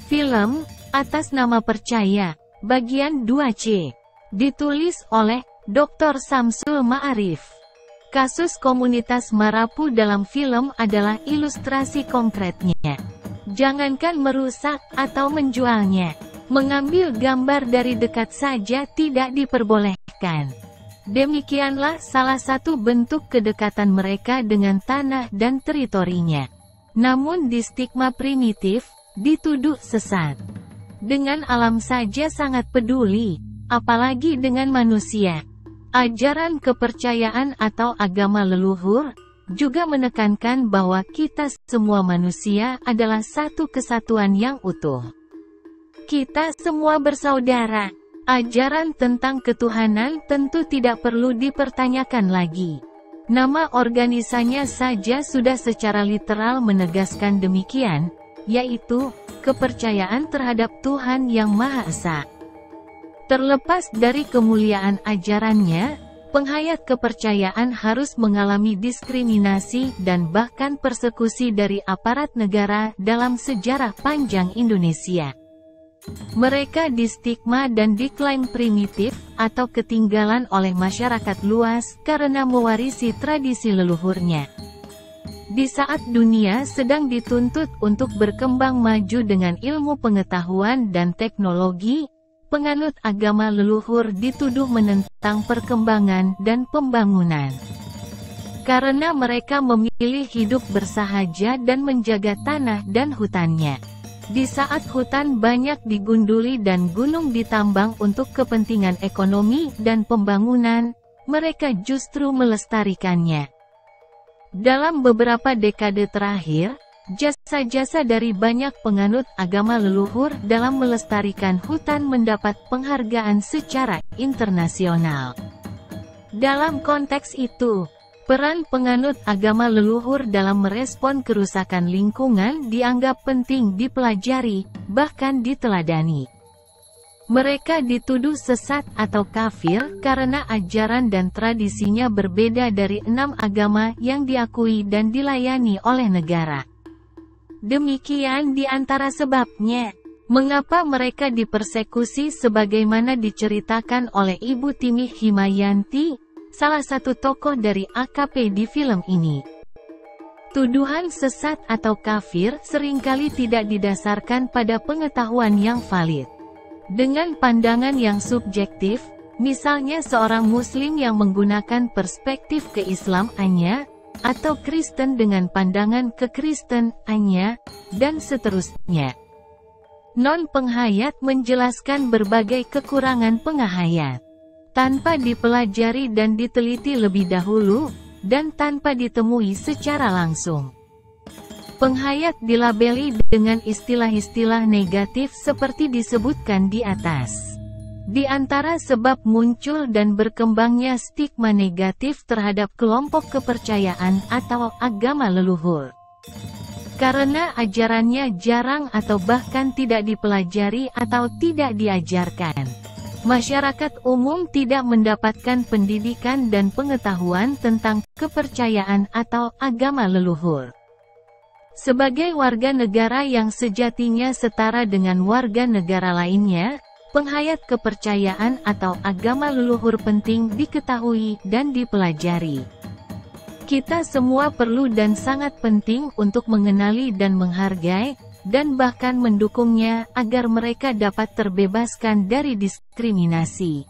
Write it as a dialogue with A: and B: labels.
A: Film, Atas Nama Percaya, bagian 2C. Ditulis oleh Dr. Samsul Ma'arif. Kasus komunitas Marapu dalam film adalah ilustrasi konkretnya. Jangankan merusak atau menjualnya, mengambil gambar dari dekat saja tidak diperbolehkan. Demikianlah salah satu bentuk kedekatan mereka dengan tanah dan teritorinya. Namun di stigma primitif, dituduh sesat. Dengan alam saja sangat peduli, apalagi dengan manusia. Ajaran kepercayaan atau agama leluhur juga menekankan bahwa kita semua manusia adalah satu kesatuan yang utuh. Kita semua bersaudara. Ajaran tentang ketuhanan tentu tidak perlu dipertanyakan lagi. Nama organisasinya saja sudah secara literal menegaskan demikian, yaitu kepercayaan terhadap Tuhan Yang Maha Esa. Terlepas dari kemuliaan ajarannya, penghayat kepercayaan harus mengalami diskriminasi dan bahkan persekusi dari aparat negara dalam sejarah panjang Indonesia. Mereka distigma dan diklaim primitif atau ketinggalan oleh masyarakat luas karena mewarisi tradisi leluhurnya. Di saat dunia sedang dituntut untuk berkembang maju dengan ilmu pengetahuan dan teknologi, penganut agama leluhur dituduh menentang perkembangan dan pembangunan. Karena mereka memilih hidup bersahaja dan menjaga tanah dan hutannya. Di saat hutan banyak digunduli dan gunung ditambang untuk kepentingan ekonomi dan pembangunan, mereka justru melestarikannya. Dalam beberapa dekade terakhir, jasa-jasa dari banyak penganut agama leluhur dalam melestarikan hutan mendapat penghargaan secara internasional. Dalam konteks itu, peran penganut agama leluhur dalam merespon kerusakan lingkungan dianggap penting dipelajari, bahkan diteladani. Mereka dituduh sesat atau kafir karena ajaran dan tradisinya berbeda dari 6 agama yang diakui dan dilayani oleh negara. Demikian di antara sebabnya, mengapa mereka dipersekusi sebagaimana diceritakan oleh Ibu Timih Himayanti, salah satu tokoh dari AKP di film ini. Tuduhan sesat atau kafir seringkali tidak didasarkan pada pengetahuan yang valid. Dengan pandangan yang subjektif, misalnya seorang Muslim yang menggunakan perspektif keislamannya, atau Kristen dengan pandangan kekristenannya, dan seterusnya. Non-penghayat menjelaskan berbagai kekurangan penghayat. Tanpa dipelajari dan diteliti lebih dahulu, dan tanpa ditemui secara langsung. Penghayat dilabeli dengan istilah-istilah negatif seperti disebutkan di atas. Di antara sebab muncul dan berkembangnya stigma negatif terhadap kelompok kepercayaan atau agama leluhur. Karena ajarannya jarang atau bahkan tidak dipelajari atau tidak diajarkan. Masyarakat umum tidak mendapatkan pendidikan dan pengetahuan tentang kepercayaan atau agama leluhur. Sebagai warga negara yang sejatinya setara dengan warga negara lainnya, penghayat kepercayaan atau agama leluhur penting diketahui dan dipelajari. Kita semua perlu dan sangat penting untuk mengenali dan menghargai, dan bahkan mendukungnya agar mereka dapat terbebaskan dari diskriminasi.